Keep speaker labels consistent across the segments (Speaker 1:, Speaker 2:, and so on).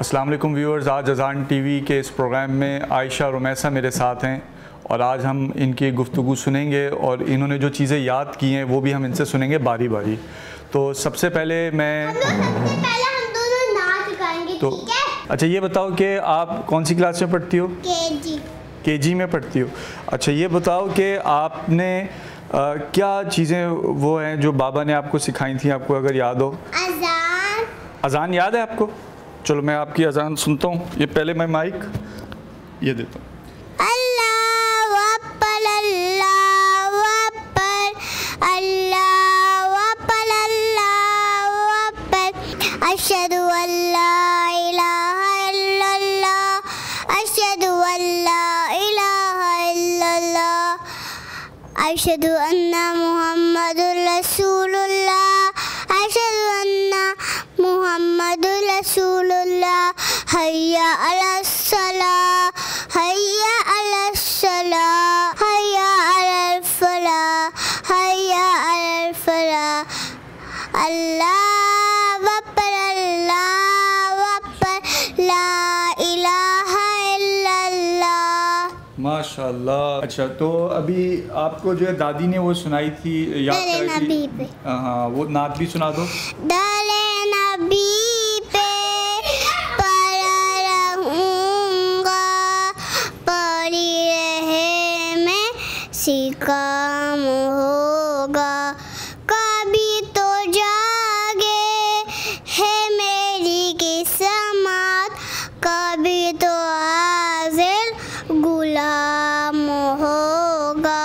Speaker 1: अस्सलाम वालेकुम व्यूअर्स, आज अज़ान टीवी के इस प्रोग्राम में आयशा और रुमैसा मेरे साथ हैं और आज हम इनकी गुफ्तगू सुनेंगे और इन्होंने जो चीज़ें याद की हैं वो भी हम इनसे सुनेंगे बारी बारी। तो सबसे पहले हम
Speaker 2: दोनों नाच गाएंगे,
Speaker 1: तो
Speaker 2: ठीक है?
Speaker 1: अच्छा ये बताओ कि आप कौन सी क्लास में पढ़ती हो? केजी में पढ़ती हो। अच्छा ये बताओ कि आपने क्या चीज़ें वो हैं जो बाबा ने आपको सिखाई थी, आपको अगर याद हो? अज़ान याद है आपको? चलो मैं आपकी अज़ान सुनता हूँ। ये पहले मैं माइक ये देता हूँ।
Speaker 2: अल्लाहु अकबर, अल्लाहु अकबर, अल्लाहु अकबर, अल्लाहु अकबर, अशहदु अल्ला इलाहा इल्लल्लाह, अशहदु अल्ला इलाहा इल्लल्लाह, अशहदु अन्ना मुहम्मदुर रसूलुल्लाह, अशहदु अन्ना मुहम्मदुर रसूलुल्लाह, हय्या अलस सलाह, हय्या अलस सलाह, हय्या अलल फलाह, हय्या अलल फलाह, अल्लाहु अकबर, अल्लाहु अकबर, ला इलाहा इल्लल्लाह।
Speaker 1: माशाल्लाह। अच्छा तो अभी आपको जो है दादी ने वो सुनाई थी, याद कराई थी, हाँ वो नात भी सुना दो।
Speaker 2: डाले नबी पे पड़ा रहूँगा, पड़ी रहे में सिकाम होगा, कभी तो जागे है मेरी किस्मत, कभी तो हाज़िर गुलाम होगा।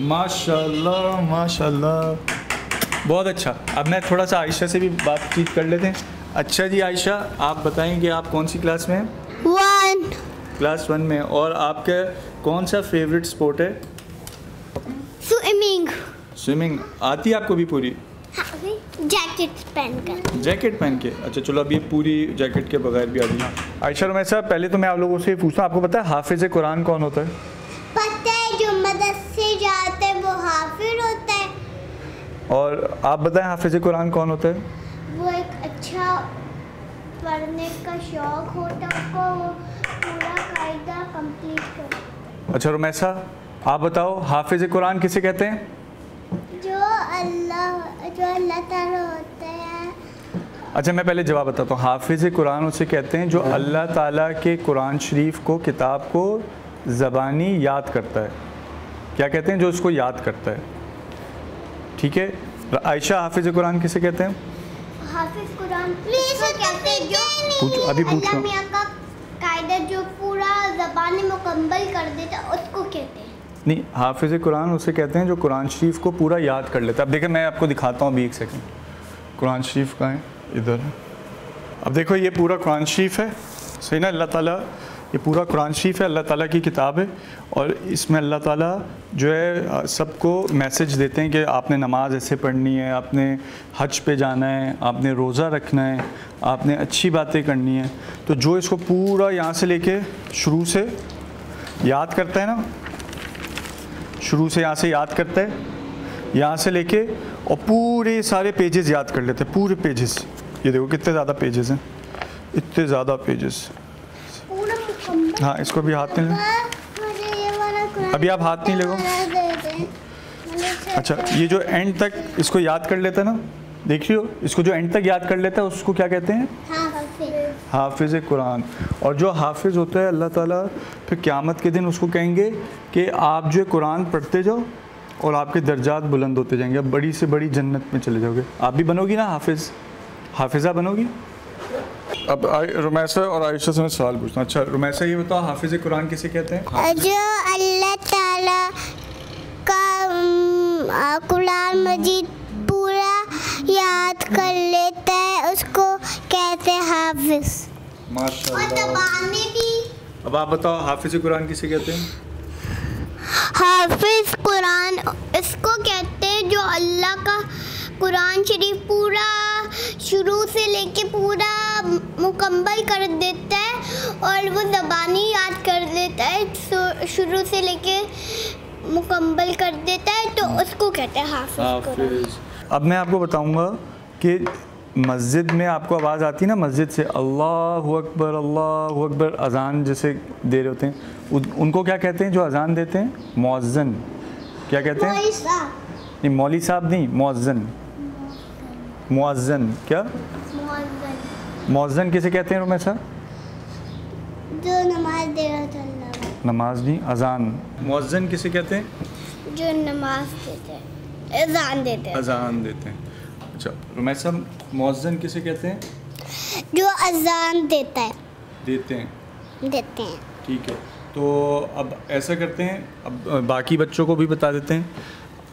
Speaker 1: माशाल्लाह माशाल्लाह, बहुत अच्छा। अब मैं थोड़ा सा आयशा से भी बातचीत कर लेते हैं। अच्छा जी आयशा, आप बताएं कि आप कौन सी क्लास में हैं?
Speaker 2: 1
Speaker 1: क्लास 1 में। और आपका कौन सा फेवरेट स्पोर्ट है?
Speaker 2: स्विमिंग।
Speaker 1: स्विमिंग आती है आपको भी पूरी?
Speaker 2: जैकेट पहनकर।
Speaker 1: जैकेट पहन के? अच्छा चलो अब ये पूरी जैकेट के बगैर भी आ जाए। आयशा रुमैसा, पहले तो मैं आप लोगों से पूछता हूँ, आपको पता है हाफिज़ कुरान कौन होता है?
Speaker 2: पता है, जो मदरसे जाते हैं वो हाफिज होता है।
Speaker 1: और आप बताएं हाफिज़ कुरान कौन होता है?
Speaker 2: वो एक अच्छा पढ़ने का शौक होता है, उसको पूरा कायदा कंप्लीट कर।
Speaker 1: अच्छा रुमैसा, आप बताओ हाफिज़ कुरान किसे कहते हैं?
Speaker 2: जो अल्लाह ताला होता है।
Speaker 1: अच्छा मैं पहले जवाब बताता हूँ। हाफिज़ कुरान उसे कहते हैं जो अल्लाह ताला के कुरान शरीफ को, किताब को ज़बानी याद करता है। क्या कहते हैं? जो उसको याद करता है। ठीक है आयशा, हाफिज़ कुरान किसे कहते हैं?
Speaker 2: हाफिज कुरान कहते हैं जो
Speaker 1: अभी पूछ
Speaker 2: अल्लाह मियां का कायदा जो पूरा ज़बानी मुकम्मल कर देता है उसको कहते हैं।
Speaker 1: नहीं, हाफिज़ कुरान उसे कहते हैं जो कुरान शरीफ को पूरा याद कर लेता है। अब देखिए मैं आपको दिखाता हूँ अभी, एक सेकंड। कुरान शरीफ कहाँ है? इधर है। अब देखो ये पूरा कुरान शरीफ है, सही ना? अल्लाह ताला, ये पूरा कुरान शरीफ है, अल्लाह ताला की किताब है और इसमें अल्लाह ताला जो है सबको मैसेज देते हैं कि आपने नमाज ऐसे पढ़नी है, आपने हज पे जाना है, आपने रोज़ा रखना है, आपने अच्छी बातें करनी है। तो जो इसको पूरा यहाँ से लेके शुरू से याद करता है ना, शुरू से यहाँ से याद करता है, यहाँ से लेके और पूरे सारे पेजेस याद कर लेते हैं, पूरे पेजेस। ये देखो कितने ज़्यादा पेजेस हैं, इतने ज़्यादा पेजेस। हाँ इसको भी हाथ नहीं ले, अभी आप हाथ नहीं लगो। अच्छा ये जो एंड तक इसको याद कर लेता है ना, देख रही हो, इसको जो एंड तक याद कर लेता है उसको क्या कहते हैं? हाफिज़ कुरान। और जो हाफिज़ होता है अल्लाह ताला फिर क़यामत के दिन उसको कहेंगे कि आप जो कुरान पढ़ते जाओ और आपके दर्जात बुलंद होते जाएंगे, अब बड़ी से बड़ी जन्नत में चले जाओगे। आप भी बनोगी ना हाफिज़, हाफिज़ा बनोगी? अब रुमैसा और आयशा से मैं सवाल पूछता हूँ। अच्छा रुमैसा ये बताओ हाफिज़ कुरान किसे कहते हैं?
Speaker 2: जो अल्लाह ताला का कुरान मजीद पूरा याद कर लेता है उसको कहते हैं हाफिज़।
Speaker 1: माशाल्लाह। अब आप बताओ हाफिज़ कुरान किसे कहते हैं?
Speaker 2: हाफिज़ कुरान इसको कहते हैं जो अल्लाह का कुरान शरीफ पूरा शुरू से लेके पूरा मुकम्मल कर देता है और वो ज़बानी याद कर देता है, शुरू से लेके मुकम्मल कर देता है, तो उसको कहते हैं हाफिज़।
Speaker 1: अब मैं आपको बताऊंगा कि मस्जिद में आपको आवाज़ आती है ना, मस्जिद से अल्लाहु अकबर अज़ान जैसे दे रहे होते हैं, उनको क्या कहते हैं जो अज़ान देते हैं? मुअज्जिन। क्या कहते हैं? नहीं, मौली साहब नहीं, मुअज्जिन। मुअज्जिन क्या? मुअज्जिन किसे कहते हैं रुमैसा?
Speaker 2: जो नमाज दे रहा था।
Speaker 1: नमाज नहीं, अज़ान। मुअज्जिन किसे कहते हैं?
Speaker 2: जो नमाज देते हैं, अज़ान देते हैं।
Speaker 1: अज़ान देते हैं। अच्छा रुमैसा, मुअज्जिन किसे कहते हैं?
Speaker 2: जो अज़ान देता है।
Speaker 1: देते हैं।
Speaker 2: देते हैं।
Speaker 1: ठीक है, तो अब ऐसा करते हैं, अब बाकी बच्चों को भी बता देते हैं।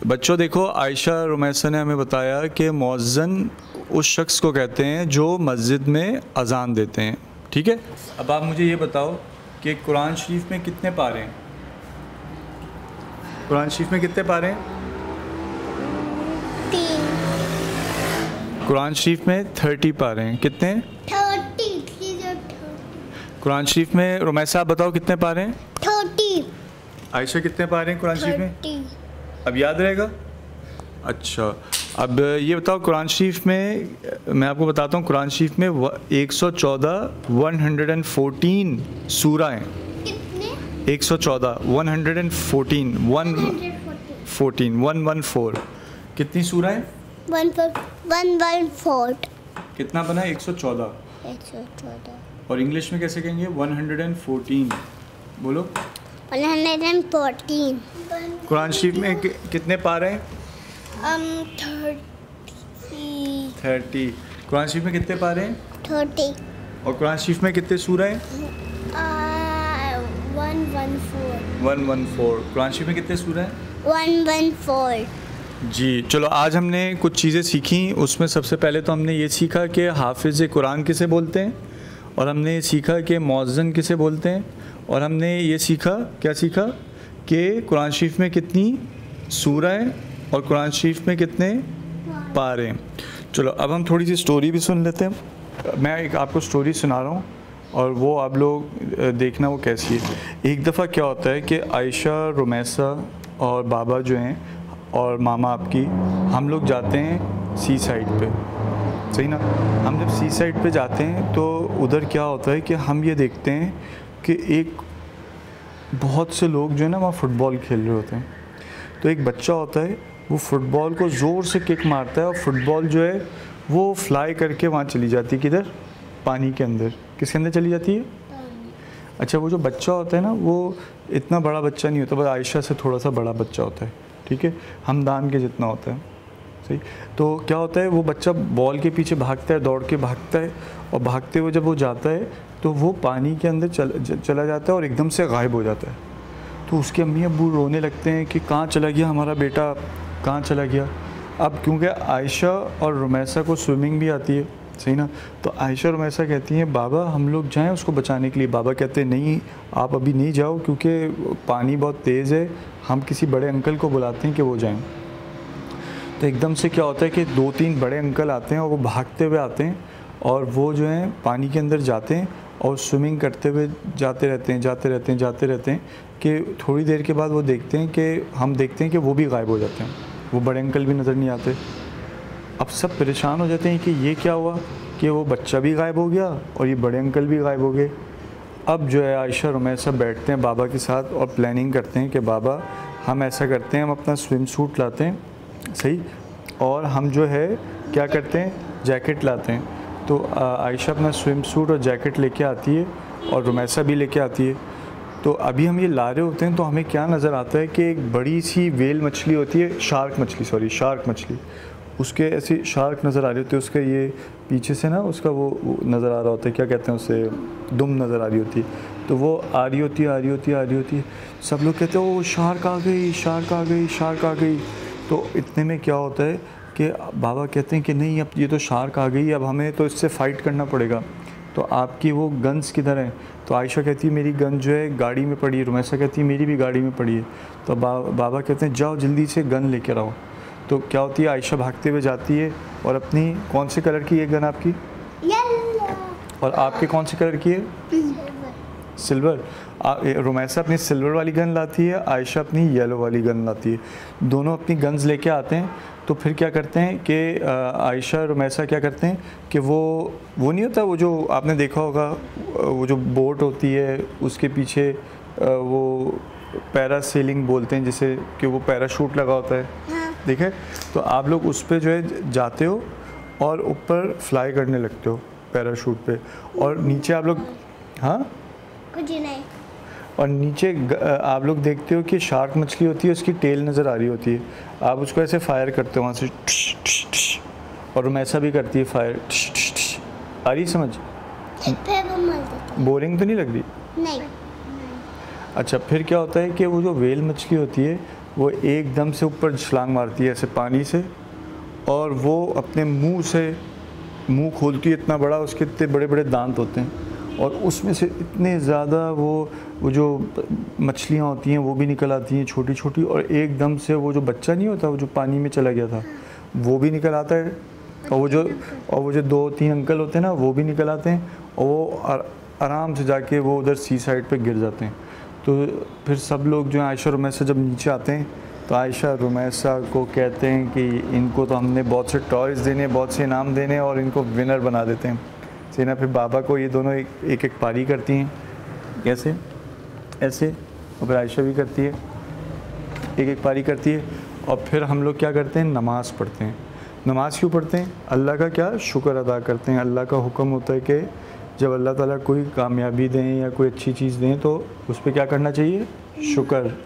Speaker 1: बच्चों देखो, आयशा रुमैसा ने हमें बताया कि मुअज्जिन उस शख्स को कहते हैं जो मस्जिद में अज़ान देते हैं। ठीक है, अब आप मुझे ये बताओ कि कुरान शरीफ में कितने पारे हैं? कुरान शरीफ में कितने पारे हैं?
Speaker 2: 3।
Speaker 1: कुरान शरीफ में 30 पारे हैं। कितने?
Speaker 2: 30।
Speaker 1: कुरान शरीफ में रुमैसा आप बताओ कितने पारे हैं?
Speaker 2: 30।
Speaker 1: आयशा कितने पारे हैं कुरान शरीफ में?
Speaker 2: 30।
Speaker 1: अब याद रहेगा? अच्छा, अब ये बताओ कुरान शरीफ में, मैं आपको बताता हूँ, कुरान शरीफ में 114 सूरा हैं।
Speaker 2: कितने?
Speaker 1: 114 114 कितनी सूरा है?
Speaker 2: 114।
Speaker 1: कितना बना? 114।
Speaker 2: 114।
Speaker 1: और इंग्लिश में कैसे कहेंगे? 114। बोलो।
Speaker 2: 114।
Speaker 1: कुरान शरीफ में कितने पारे हैं? 30। कुरान शरीफ में कितने पारे हैं?
Speaker 2: 30।
Speaker 1: और कुरान शरीफ में कितने सूरा हैं? 114। कुरान शरीफ में कितने सूरा हैं?
Speaker 2: 114।
Speaker 1: जी, चलो आज हमने कुछ चीज़ें सीखी। उसमें सबसे पहले तो हमने ये सीखा कि हाफिज़ कुरान किसे बोलते हैं, और हमने ये सीखा कि मुअज्जिन किसे बोलते हैं, और हमने ये सीखा, क्या सीखा, कि कुरान शरीफ में कितनी सूरा हैं और कुरान शरीफ में कितने पारे हैं। चलो अब हम थोड़ी सी स्टोरी भी सुन लेते हैं। मैं एक आपको स्टोरी सुना रहा हूँ और वो आप लोग देखना वो कैसी है। एक दफ़ा क्या होता है कि आयशा, रुमैसा और बाबा जो हैं और मामा आपकी, हम लोग जाते हैं सी साइड पे, सही ना। हम जब सी साइड पे जाते हैं तो उधर क्या होता है कि हम ये देखते हैं कि एक बहुत से लोग जो है ना वहाँ फ़ुटबॉल खेल रहे होते हैं। तो एक बच्चा होता है, वो फ़ुटबॉल को ज़ोर से किक मारता है और फ़ुटबॉल जो है वो फ्लाई करके वहाँ चली जाती है। किधर? पानी के अंदर। किसके अंदर चली जाती है? अच्छा, वो जो बच्चा होता है ना, वो इतना बड़ा बच्चा नहीं होता, बस आयशा से थोड़ा सा बड़ा बच्चा होता है, ठीक है, हमदान के जितना होता है, सही। तो क्या होता है, वो बच्चा बॉल के पीछे भागता है, दौड़ के भागता है, और भागते हुए जब वो जाता है तो वो पानी के अंदर चला जाता है और एकदम से गायब हो जाता है। तो उसके अम्मी अब्बू रोने लगते हैं कि कहाँ चला गया हमारा बेटा, कहाँ चला गया। अब क्योंकि आयशा और रुमैसा को स्विमिंग भी आती है, सही ना, तो आयशा और रुमैसा कहती हैं बाबा हम लोग जाएं उसको बचाने के लिए। बाबा कहते हैं नहीं, आप अभी नहीं जाओ क्योंकि पानी बहुत तेज़ है, हम किसी बड़े अंकल को बुलाते हैं कि वो जाएं। तो एकदम से क्या होता है कि 2-3 बड़े अंकल आते हैं और वो भागते हुए आते हैं और वो जो हैं पानी के अंदर जाते हैं और स्विमिंग करते हुए जाते रहते हैं कि थोड़ी देर के बाद वो देखते हैं कि हम देखते हैं कि वो भी गायब हो जाते हैं, वो बड़े अंकल भी नज़र नहीं आते। अब सब परेशान हो जाते हैं कि ये क्या हुआ कि वो बच्चा भी गायब हो गया और ये बड़े अंकल भी गायब हो गए। अब जो है आयशा रुमैसा बैठते हैं बाबा के साथ और प्लानिंग करते हैं कि बाबा हम ऐसा करते हैं, हम अपना स्विम सूट लाते हैं, सही, और हम जो है क्या करते हैं, जैकेट लाते हैं। तो आयशा अपना स्विम सूट और जैकेट लेके आती है और रुमैसा भी लेके आती है। तो अभी हम ये ला रहे होते हैं तो हमें क्या नज़र आता है कि एक बड़ी सी वेल मछली होती है, शार्क मछली, उसके ऐसी शार्क नज़र आ रही होती है, उसका ये पीछे से ना उसका वो नज़र आ रहा होता है, क्या कहते हैं उसे, दुम नज़र आ रही होती है। तो वो आ रही होती है, सब लोग कहते हैं वो शार्क आ गई। तो इतने में क्या होता है कि बाबा कहते हैं कि नहीं, अब ये तो शार्क आ गई, अब हमें तो इससे फ़ाइट करना पड़ेगा। तो आपकी वो गन्स किधर हैं? तो आयशा कहती है मेरी गन जो है गाड़ी में पड़ी है, रुमैसा कहती है मेरी भी गाड़ी में पड़ी है। तो बाबा कहते हैं जाओ जल्दी से गन लेकर आओ। तो क्या होती है, आयशा भागते हुए जाती है और अपनी, कौन से कलर की है गन आपकी?
Speaker 2: येलो।
Speaker 1: और आपके कौन से कलर की है? सिल्वर। रुमैसा अपनी सिल्वर वाली गन लाती है, आयशा अपनी येलो वाली गन लाती है। दोनों अपनी गन्स लेके आते हैं तो फिर क्या करते हैं कि आयशा और रुमैसा क्या करते हैं कि वो नहीं होता, वो जो आपने देखा होगा, वो जो बोट होती है उसके पीछे वो पैरासेलिंग बोलते हैं जिसे, कि वो पैराशूट लगा होता है।
Speaker 2: हाँ।
Speaker 1: देखे, तो आप लोग उस पे जो है जाते हो और ऊपर फ्लाई करने लगते हो पैराशूट पे, और नीचे आप लोग, हाँ
Speaker 2: कुछ नहीं,
Speaker 1: और नीचे आप लोग देखते हो कि शार्क मछली होती है, उसकी टेल नज़र आ रही होती है, आप उसको ऐसे फायर करते हो वहाँ से, ठश, ठश, ठश, और ऐसा भी करती है फायर, ठश, ठश, ठश। आ रही समझ?
Speaker 2: फिर वो मर जाता
Speaker 1: बोरिंग तो नहीं लग रही?
Speaker 2: नहीं।
Speaker 1: अच्छा, फिर क्या होता है कि वो जो व्हेल मछली होती है वो एकदम से ऊपर छलांग मारती है ऐसे पानी से, और वो अपने मुंह खोलती है इतना बड़ा, उसके इतने बड़े बड़े दांत होते हैं, और उसमें से इतने ज़्यादा वो जो मछलियाँ होती हैं वो भी निकल आती हैं छोटी छोटी, और एकदम से वो जो बच्चा नहीं होता, वो जो पानी में चला गया था, वो भी निकल आता है, और वो जो 2-3 अंकल होते हैं ना, वो भी निकल आते हैं, और वो आराम से जाके वो उधर सी साइड पे गिर जाते हैं। तो फिर सब लोग जो हैं, आयशा रुमैसा जब नीचे आते हैं तो आयशा रुमैसा को कहते हैं कि इनको तो हमने बहुत से टॉयज़ देने, बहुत से इनाम देने, और इनको विनर बना देते हैं। सीना फिर बाबा को ये दोनों एक पारी करती हैं, कैसे, ऐसे, और फिर आयशा भी करती है, एक पारी करती है, और फिर हम लोग क्या करते हैं, नमाज़ पढ़ते हैं। नमाज़ क्यों पढ़ते हैं? अल्लाह का क्या शुक्र अदा करते हैं। अल्लाह का हुक्म होता है कि जब अल्लाह ताला कोई कामयाबी दें या कोई अच्छी चीज़ दें तो उस पर क्या करना चाहिए, शुक्र।